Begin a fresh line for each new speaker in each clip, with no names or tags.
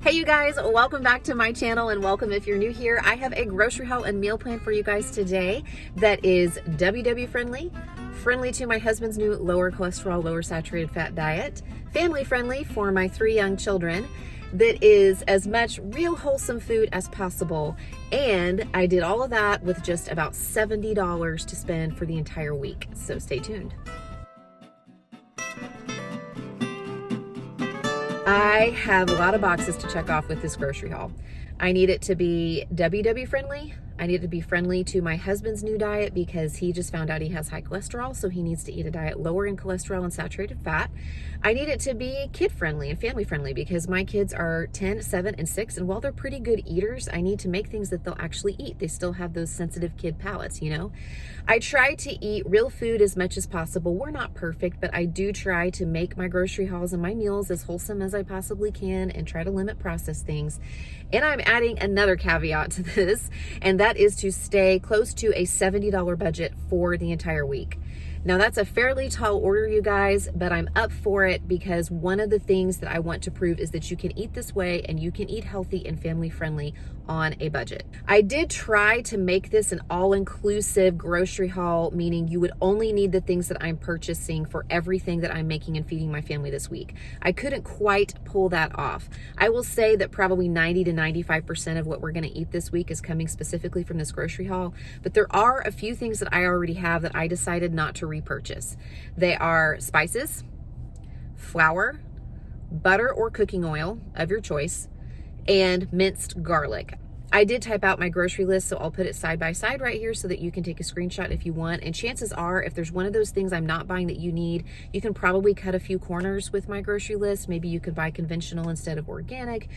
Hey you guys, welcome back to my channel and welcome if you're new here. I have a grocery haul and meal plan for you guys today that is WW friendly, friendly to my husband's new lower cholesterol, lower saturated fat diet, family friendly for my 3 young children, that is as much real wholesome food as possible. And I did all of that with just about $70 to spend for the entire week. So stay tuned. I have a lot of boxes to check off with this grocery haul. I need it to be WW friendly. I need it to be friendly to my husband's new diet because he just found out he has high cholesterol, so he needs to eat a diet lower in cholesterol and saturated fat. I need it to be kid friendly and family friendly because my kids are 10, 7, and 6, and while they're pretty good eaters, I need to make things that they'll actually eat. They still have those sensitive kid palates, you know? I try to eat real food as much as possible. We're not perfect, but I do try to make my grocery hauls and my meals as wholesome as I possibly can and try to limit processed things. And I'm adding another caveat to this, and that is to stay close to a $70 budget for the entire week. Now that's a fairly tall order, you guys, but I'm up for it because one of the things that I want to prove is that you can eat this way and you can eat healthy and family friendly on a budget. I did try to make this an all-inclusive grocery haul, meaning you would only need the things that I'm purchasing for everything that I'm making and feeding my family this week. I couldn't quite pull that off. I will say that probably 90 to 95% of what we're gonna eat this week is coming specifically from this grocery haul, but there are a few things that I already have that I decided not to repurchase. They are spices, flour, butter or cooking oil of your choice, and minced garlic. I did type out my grocery list, so I'll put it side by side right here so that you can take a screenshot if you want. And chances are, if there's one of those things I'm not buying that you need, you can probably cut a few corners with my grocery list. Maybe you could buy conventional instead of organic.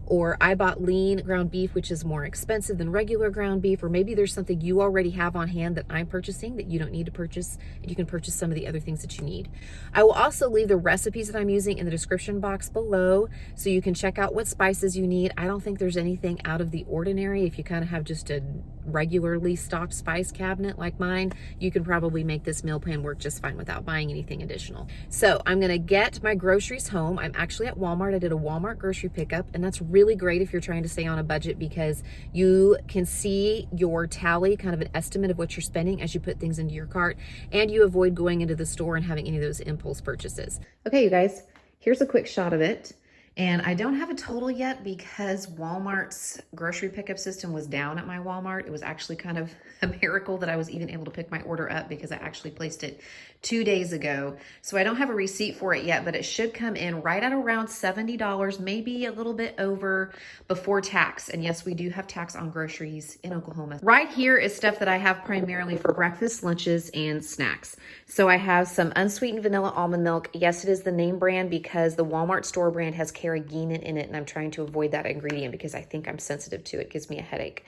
Or I bought lean ground beef, which is more expensive than regular ground beef, or maybe there's something you already have on hand that I'm purchasing that you don't need to purchase, and you can purchase some of the other things that you need. I will also leave the recipes that I'm using in the description box below so you can check out what spices you need. I don't think there's anything out of the ordinary. If you kind of have just a regularly stocked spice cabinet like mine, you can probably make this meal plan work just fine without buying anything additional. So I'm gonna get my groceries home. I'm actually at Walmart. I did a Walmart grocery pickup, and that's really great if you're trying to stay on a budget because you can see your tally, kind of an estimate of what you're spending as you put things into your cart, and you avoid going into the store and having any of those impulse purchases. Okay, you guys, here's a quick shot of it. And I don't have a total yet because Walmart's grocery pickup system was down at my Walmart. It was actually kind of a miracle that I was even able to pick my order up because I actually placed it 2 days ago. So I don't have a receipt for it yet, but it should come in right at around $70, maybe a little bit over before tax. And yes, we do have tax on groceries in Oklahoma. Right here is stuff that I have primarily for breakfast, lunches, and snacks. So I have some unsweetened vanilla almond milk. Yes, it is the name brand because the Walmart store brand has carrageenan in it, and I'm trying to avoid that ingredient because I think I'm sensitive to it. It gives me a headache.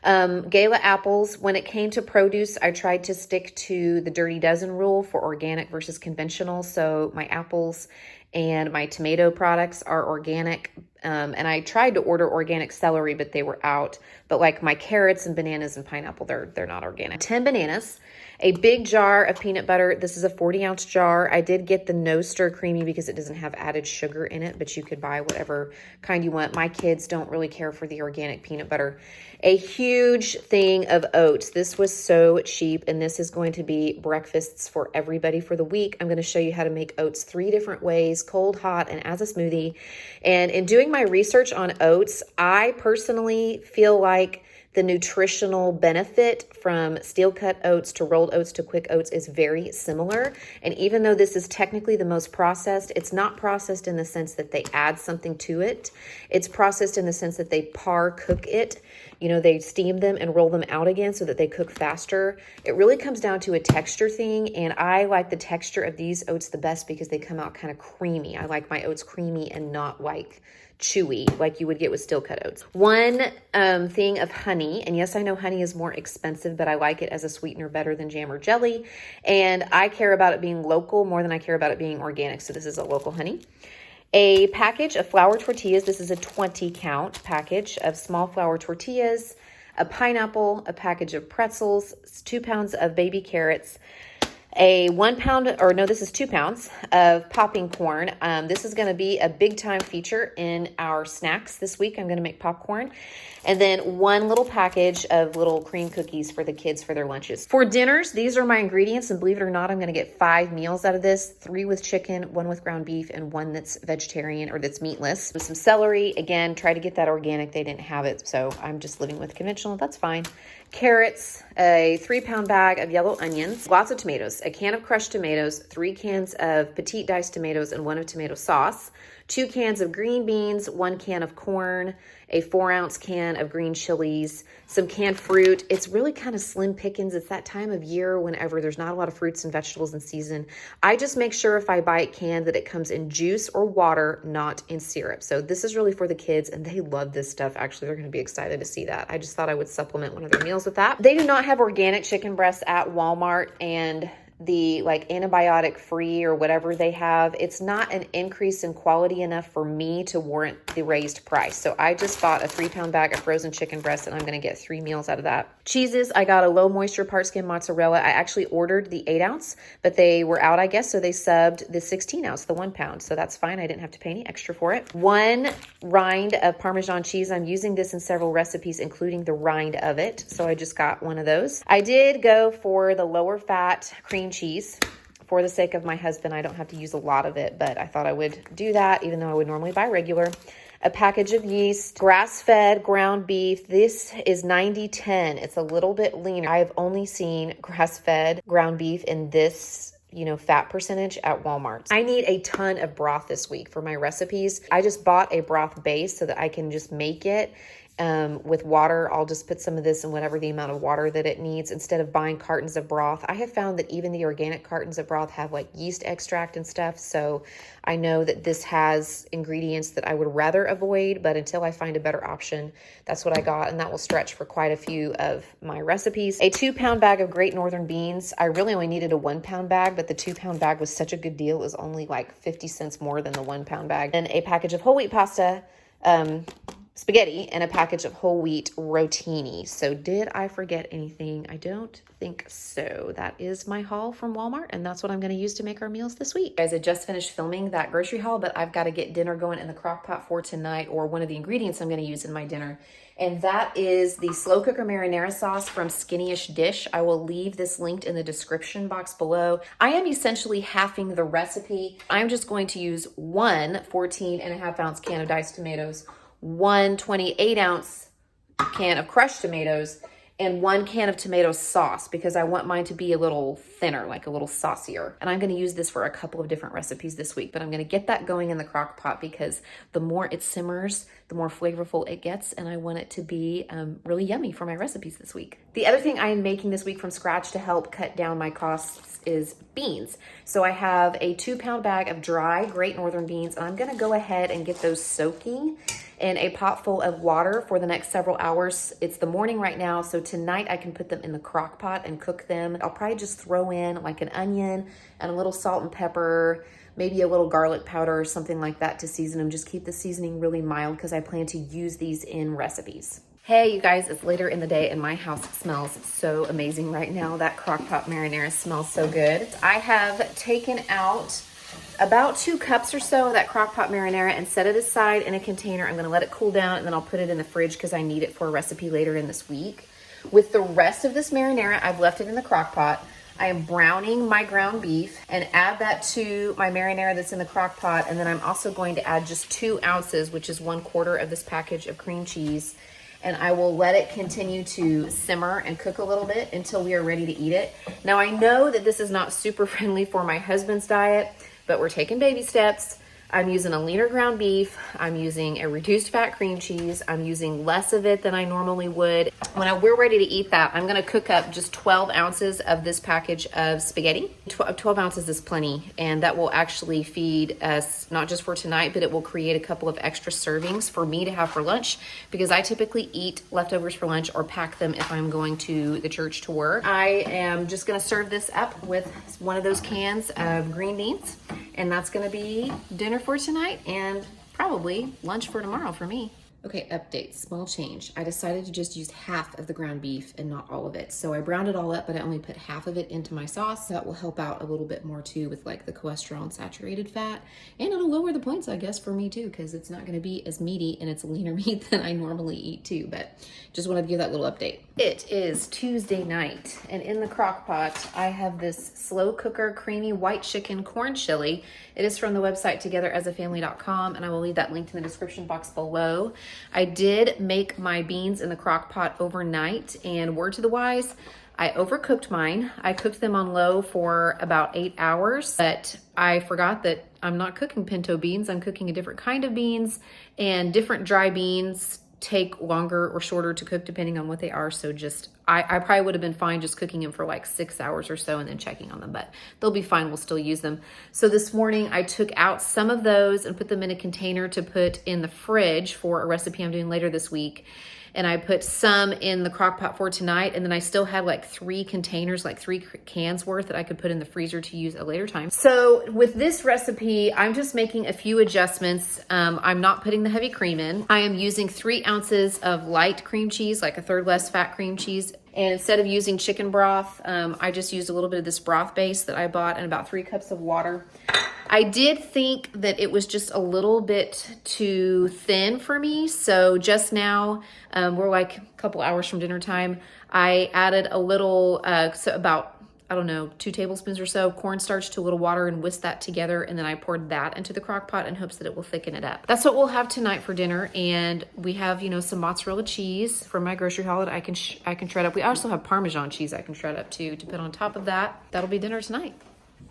Gala apples. When it came to produce, I tried to stick to the Dirty Dozen rule for organic versus conventional. So my apples and my tomato products are organic. And I tried to order organic celery, but they were out. But like my carrots and bananas and pineapple, they're not organic. 10 bananas, a big jar of peanut butter. This is a 40-ounce jar. I did get the no stir creamy because it doesn't have added sugar in it, but you could buy whatever kind you want. My kids don't really care for the organic peanut butter. A huge thing of oats. This was so cheap, and this is going to be breakfasts for everybody for the week. I'm going to show you how to make oats 3 different ways: cold, hot, and as a smoothie. And in doing my research on oats, I personally feel like the nutritional benefit from steel cut oats to rolled oats to quick oats is very similar. And even though this is technically the most processed, it's not processed in the sense that they add something to it. It's processed in the sense that they par cook it. You know, they steam them and roll them out again so that they cook faster. It really comes down to a texture thing. And I like the texture of these oats the best because they come out kind of creamy. I like my oats creamy and not like chewy like you would get with steel cut oats. One thing of honey, and yes, I know honey is more expensive, but I like it as a sweetener better than jam or jelly. And I care about it being local more than I care about it being organic. So this is a local honey. A package of flour tortillas. This is a 20 count package of small flour tortillas, a pineapple, a package of pretzels, 2 pounds of baby carrots, a 1 pound, or no, this is 2 pounds of popping corn. This is going to be a big time feature in our snacks this week. I'm going to make popcorn. And then 1 little package of little cream cookies for the kids for their lunches. For dinners, these are my ingredients. And believe it or not, I'm going to get 5 meals out of this, 3 with chicken, 1 with ground beef, and 1 that's vegetarian or that's meatless. With some celery, again, try to get that organic. They didn't have it, so I'm just living with conventional. That's fine. Carrots, a 3-pound bag of yellow onions, lots of tomatoes, a can of crushed tomatoes, 3 cans of petite diced tomatoes, and 1 of tomato sauce, 2 cans of green beans, 1 can of corn, a 4-ounce can of green chilies, some canned fruit. It's really kind of slim pickings. It's that time of year whenever there's not a lot of fruits and vegetables in season. I just make sure if I buy it canned that it comes in juice or water, not in syrup. So this is really for the kids, and they love this stuff. Actually, they're going to be excited to see that. I just thought I would supplement one of their meals with that. They do not have organic chicken breasts at Walmart, and the like antibiotic free or whatever they have, it's not an increase in quality enough for me to warrant the raised price. So I just bought a 3-pound bag of frozen chicken breast, and I'm going to get 3 meals out of that. Cheeses, I got a low moisture part skim mozzarella. I actually ordered the 8-ounce, but they were out, I guess, so they subbed the 16-ounce, the 1 pound. So that's fine. I didn't have to pay any extra for it. 1 rind of Parmesan cheese. I'm using this in several recipes, including the rind of it. So I just got 1 of those. I did go for the lower fat cream cheese. For the sake of my husband, I don't have to use a lot of it, but I thought I would do that, even though I would normally buy regular. A package of yeast, grass-fed ground beef. This is 90-10. It's a little bit leaner. I've only seen grass-fed ground beef in this fat percentage at Walmart. I need a ton of broth this week for my recipes. I just bought a broth base so that I can just make it with water. I'll just put some of this in whatever the amount of water that it needs instead of buying cartons of broth. I have found that even the organic cartons of broth have like yeast extract and stuff. So I know that this has ingredients that I would rather avoid, but until I find a better option, that's what I got. And that will stretch for quite a few of my recipes. A 2-pound bag of Great Northern beans. I really only needed a 1-pound bag, but the 2-pound bag was such a good deal. It was only like 50 cents more than the 1-pound bag. And a package of whole wheat pasta, spaghetti, and a package of whole wheat rotini. So did I forget anything? I don't think so. That is my haul from Walmart, and that's what I'm going to use to make our meals this week. Guys, I just finished filming that grocery haul, but I've got to get dinner going in the crock pot for tonight, or one of the ingredients I'm going to use in my dinner. And that is the slow cooker marinara sauce from Skinnyish Dish. I will leave this linked in the description box below. I am essentially halving the recipe. I'm just going to use 1 14.5-ounce can of diced tomatoes, 1 28-ounce can of crushed tomatoes, and 1 can of tomato sauce, because I want mine to be a little thinner, like a little saucier. And I'm going to use this for a couple of different recipes this week, but I'm going to get that going in the crock pot because the more it simmers, the more flavorful it gets, and I want it to be really yummy for my recipes this week. The other thing I am making this week from scratch to help cut down my costs is beans. So I have a 2-pound bag of dry Great Northern beans, and I'm going to go ahead and get those soaking in a pot full of water for the next several hours. It's the morning right now, so tonight I can put them in the crock pot and cook them. I'll probably just throw in like an onion and a little salt and pepper, maybe a little garlic powder or something like that to season them. Just keep the seasoning really mild because I plan to use these in recipes. Hey, you guys, it's later in the day and my house smells so amazing right now. That crock pot marinara smells so good. I have taken out about 2 cups or so of that crock pot marinara and set it aside in a container. I'm going to let it cool down, and then I'll put it in the fridge because I need it for a recipe later in this week. With the rest of this marinara, I've left it in the crock pot. I am browning my ground beef and add that to my marinara that's in the crock pot. And then I'm also going to add just 2 ounces, which is 1/4 of this package of cream cheese. And I will let it continue to simmer and cook a little bit until we are ready to eat it. Now, I know that this is not super friendly for my husband's diet, but we're taking baby steps. I'm using a leaner ground beef. I'm using a reduced fat cream cheese. I'm using less of it than I normally would. When we're ready to eat that, I'm gonna cook up just 12 ounces of this package of spaghetti. 12 ounces is plenty, and that will actually feed us, not just for tonight, but it will create a couple of extra servings for me to have for lunch, because I typically eat leftovers for lunch or pack them if I'm going to the church to work. I am just gonna serve this up with one of those cans of green beans, and that's gonna be dinner for tonight and probably lunch for tomorrow for me. Okay, update, small change. I decided to just use half of the ground beef and not all of it. So I browned it all up, but I only put half of it into my sauce. That will help out a little bit more too with like the cholesterol and saturated fat. And it'll lower the points, I guess, for me too, because it's not gonna be as meaty and it's leaner meat than I normally eat too. But just wanted to give that little update. It is Tuesday night, and in the crock pot, I have this slow cooker creamy white chicken corn chili. It is from the website togethersafamily.com, and I will leave that link in the description box below. I did make my beans in the crock pot overnight, and word to the wise, I overcooked mine. I cooked them on low for about 8 hours, but I forgot that I'm not cooking pinto beans. I'm cooking a different kind of beans, and different dry beans take longer or shorter to cook depending on what they are. So just, I probably would have been fine just cooking them for like 6 hours or so and then checking on them, but they'll be fine. We'll still use them. So this morning I took out some of those and put them in a container to put in the fridge for a recipe I'm doing later this week. And I put some in the crock pot for tonight. And then I still had like 3 containers, like 3 cans worth that I could put in the freezer to use at a later time. So with this recipe, I'm just making a few adjustments. I'm not putting the heavy cream in. I am using 3 ounces of light cream cheese, like a third less fat cream cheese. And instead of using chicken broth, I just used a little bit of this broth base that I bought and about 3 cups of water. I did think that it was just a little bit too thin for me. So just now, we're like a couple hours from dinner time. I added a little, so about, I don't know, 2 tablespoons or so cornstarch to a little water and whisked that together. And then I poured that into the crock pot in hopes that it will thicken it up. That's what we'll have tonight for dinner. And we have, you know, some mozzarella cheese from my grocery haul that I can shred up. We also have Parmesan cheese I can shred up too to put on top of that. That'll be dinner tonight.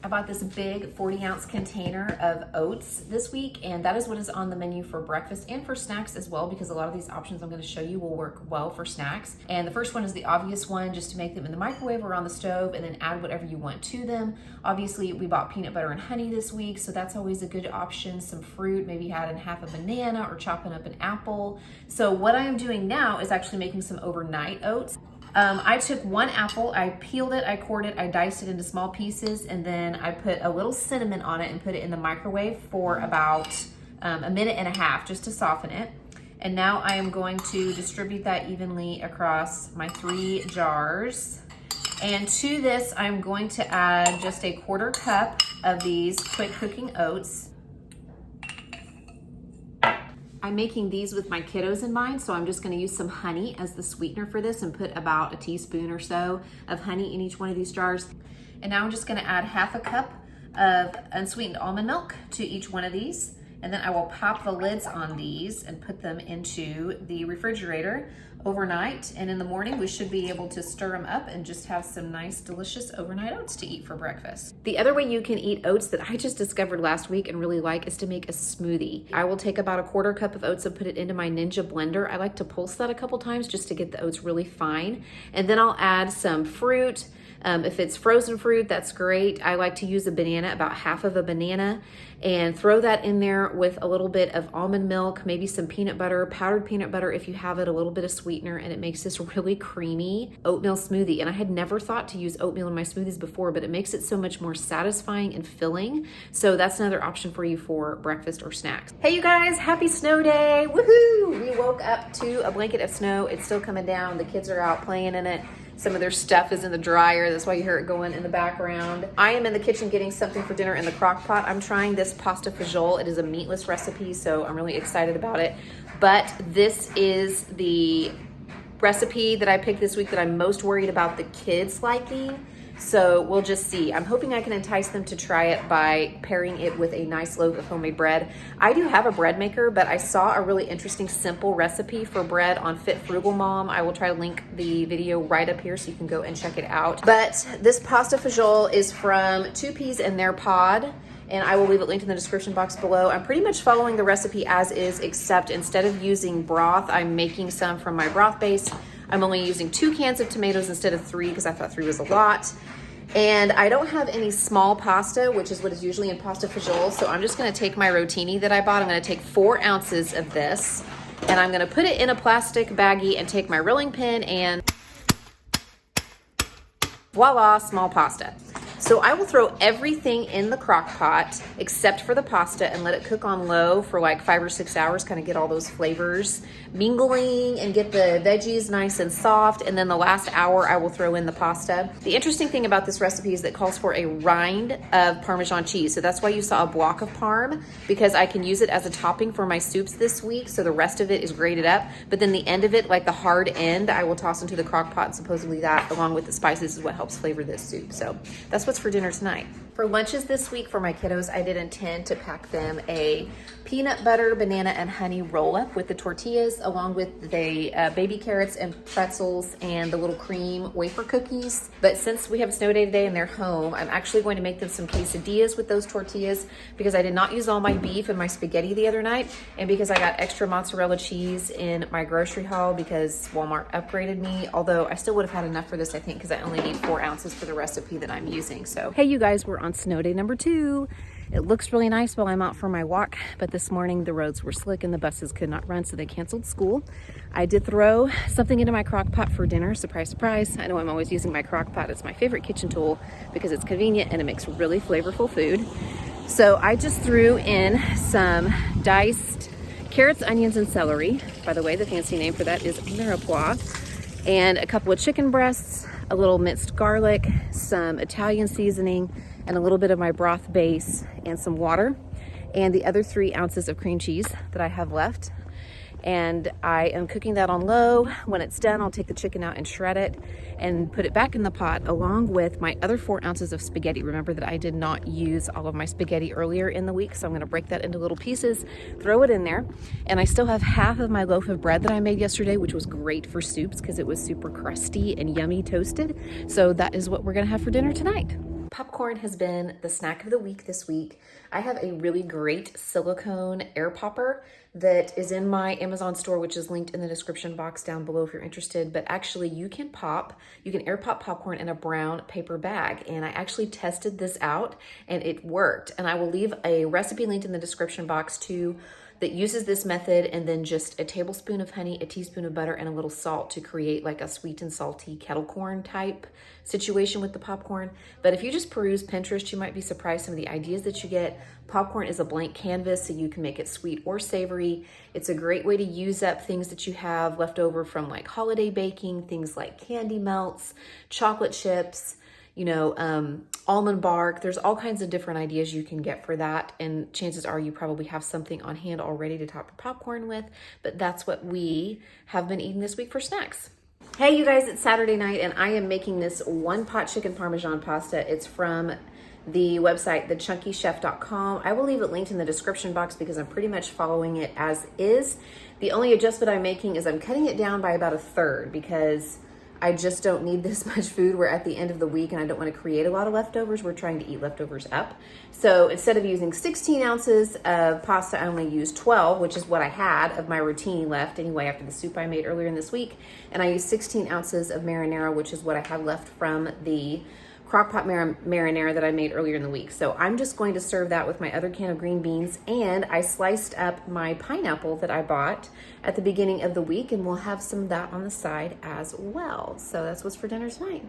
I bought this big 40-ounce container of oats this week, and that is what is on the menu for breakfast and for snacks as well, because a lot of these options I'm going to show you will work well for snacks. And the first one is the obvious one, just to make them in the microwave or on the stove and then add whatever you want to them. Obviously, we bought peanut butter and honey this week, so that's always a good option. Some fruit, maybe add in half a banana or chopping up an apple. So what I am doing now is actually making some overnight oats. I took 1 apple, I peeled it, I cored it, I diced it into small pieces, and then I put a little cinnamon on it and put it in the microwave for about a minute and a half just to soften it. And now I am going to distribute that evenly across my 3 jars. And to this, I'm going to add just a 1/4 cup of these quick cooking oats. I'm making these with my kiddos in mind, so I'm just gonna use some honey as the sweetener for this and put about a teaspoon or so of honey in each one of these jars. And now I'm just gonna add half a cup of unsweetened almond milk to each one of these. And then I will pop the lids on these and put them into the refrigerator overnight. And in the morning, we should be able to stir them up and just have some nice, delicious overnight oats to eat for breakfast. The other way you can eat oats that I just discovered last week and really like is to make a smoothie. I will take about a 1/4 cup of oats and put it into my Ninja blender. I like to pulse that a couple times just to get the oats really fine. And then I'll add some fruit. If it's frozen fruit, that's great. I like to use a banana, about half of a banana, and throw that in there with a little bit of almond milk, maybe some peanut butter, powdered peanut butter if you have it, a little bit of sweetener, and it makes this really creamy oatmeal smoothie. And I had never thought to use oatmeal in my smoothies before, but it makes it so much more satisfying and filling. So that's another option for you for breakfast or snacks. Hey you guys, happy snow day, woohoo! We woke up to a blanket of snow. It's still coming down. The kids are out playing in it. Some of their stuff is in the dryer. That's why you hear it going in the background. I am in the kitchen getting something for dinner in the crock pot. I'm trying this pasta fagioli. It is a meatless recipe, so I'm really excited about it. But this is the recipe that I picked this week that I'm most worried about the kids liking. So we'll just see. I'm hoping I can entice them to try it by pairing it with a nice loaf of homemade bread. I do have a bread maker, but I saw a really interesting simple recipe for bread on Fit Frugal Mom. I will try to link the video right up here so you can go and check it out. But this pasta fagioli is from 2 Peas in Their Pod, and I will leave it linked in the description box below. I'm pretty much following the recipe as is, except instead of using broth, I'm making some from my broth base. I'm only using 2 cans of tomatoes instead of 3 because I thought 3 was a lot. And I don't have any small pasta, which is what is usually in pasta fagioli. So I'm just gonna take my rotini that I bought. I'm gonna take 4 ounces of this, and I'm gonna put it in a plastic baggie and take my rolling pin and voila, small pasta. So I will throw everything in the crock pot except for the pasta and let it cook on low for like 5 or 6 hours, kind of get all those flavors mingling and get the veggies nice and soft. And then the last hour I will throw in the pasta. The interesting thing about this recipe is that it calls for a rind of Parmesan cheese. So that's why you saw a block of Parm, because I can use it as a topping for my soups this week. So the rest of it is grated up, but then the end of it, like the hard end, I will toss into the crock pot, and supposedly that, along with the spices, is what helps flavor this soup. So that's what's for dinner tonight. For lunches this week for my kiddos, I did intend to pack them a peanut butter, banana, and honey roll-up with the tortillas, along with the baby carrots and pretzels and the little cream wafer cookies. But since we have a snow day today and they're home, I'm actually going to make them some quesadillas with those tortillas, because I did not use all my beef in my spaghetti the other night, and because I got extra mozzarella cheese in my grocery haul because Walmart upgraded me, although I still would have had enough for this, I think, because I only need 4 ounces for the recipe that I'm using. So, hey, you guys, we're on snow day number 2. It looks really nice while I'm out for my walk, but this morning the roads were slick and the buses could not run, so they canceled school. I did throw something into my crock pot for dinner. Surprise, surprise. I know I'm always using my crock pot. It's my favorite kitchen tool because it's convenient and it makes really flavorful food. So I just threw in some diced carrots, onions, and celery. By the way, the fancy name for that is Myww. And a couple of chicken breasts, a little minced garlic, some Italian seasoning, and a little bit of my broth base and some water, and the other 3 ounces of cream cheese that I have left. And I am cooking that on low. When it's done, I'll take the chicken out and shred it and put it back in the pot along with my other 4 ounces of spaghetti. Remember that I did not use all of my spaghetti earlier in the week, so I'm gonna break that into little pieces, throw it in there. And I still have half of my loaf of bread that I made yesterday, which was great for soups because it was super crusty and yummy toasted. So that is what we're gonna have for dinner tonight. Popcorn has been the snack of the week this week. I have a really great silicone air popper that is in my Amazon store, which is linked in the description box down below if you're interested. But actually you can air pop popcorn in a brown paper bag. And I actually tested this out and it worked. And I will leave a recipe linked in the description box too, that uses this method, and then just a tablespoon of honey, a teaspoon of butter, and a little salt to create like a sweet and salty kettle corn type situation with the popcorn. But if you just peruse Pinterest, you might be surprised some of the ideas that you get. Popcorn is a blank canvas, so you can make it sweet or savory. It's a great way to use up things that you have left over from like holiday baking, things like candy melts, chocolate chips, almond bark. There's all kinds of different ideas you can get for that. And chances are you probably have something on hand already to top your popcorn with, but that's what we have been eating this week for snacks. Hey, you guys, it's Saturday night and I am making this one pot chicken Parmesan pasta. It's from the website, thechunkychef.com. I will leave it linked in the description box because I'm pretty much following it as is. The only adjustment I'm making is I'm cutting it down by about 1/3 because I just don't need this much food. We're at the end of the week and I don't want to create a lot of leftovers. We're trying to eat leftovers up. So instead of using 16 ounces of pasta, I only used 12, which is what I had of my rotini left anyway after the soup I made earlier in this week. And I used 16 ounces of marinara, which is what I had left from the crockpot marinara that I made earlier in the week. So I'm just going to serve that with my other can of green beans, and I sliced up my pineapple that I bought at the beginning of the week, and we'll have some of that on the side as well. So that's what's for dinner tonight.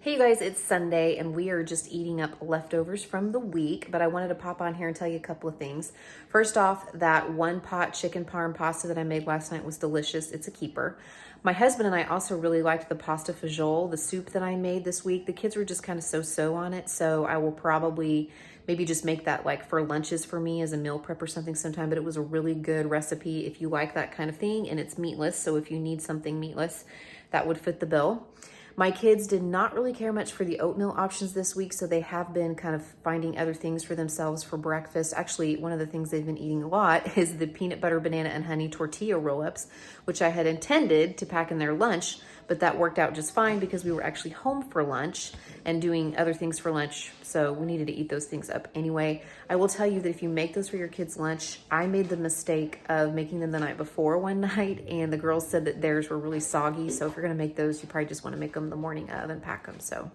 Hey you guys, it's Sunday and we are just eating up leftovers from the week, but I wanted to pop on here and tell you a couple of things. First off, that one pot chicken parm pasta that I made last night was delicious. It's a keeper. My husband and I also really liked the pasta fagioli, the soup that I made this week. The kids were just kind of so-so on it, so I will probably maybe just make that like for lunches for me as a meal prep or something sometime, but it was a really good recipe if you like that kind of thing, and it's meatless, so if you need something meatless, that would fit the bill. My kids did not really care much for the oatmeal options this week, so they have been kind of finding other things for themselves for breakfast. Actually, one of the things they've been eating a lot is the peanut butter, banana, and honey tortilla roll-ups, which I had intended to pack in their lunch, but that worked out just fine because we were actually home for lunch and doing other things for lunch, so we needed to eat those things up anyway. I will tell you that if you make those for your kids' lunch, I made the mistake of making them the night before one night, and the girls said that theirs were really soggy, so if you're gonna make those, you probably just wanna make them the morning of and pack them. So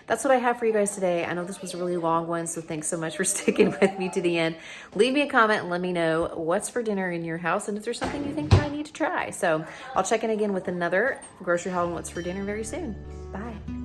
that's what I have for you guys today. I know this was a really long one, so thanks so much for sticking with me to the end. Leave me a comment and let me know what's for dinner in your house and if there's something you think that I need to try. So I'll check in again with another grocery haul and what's for dinner very soon. Bye.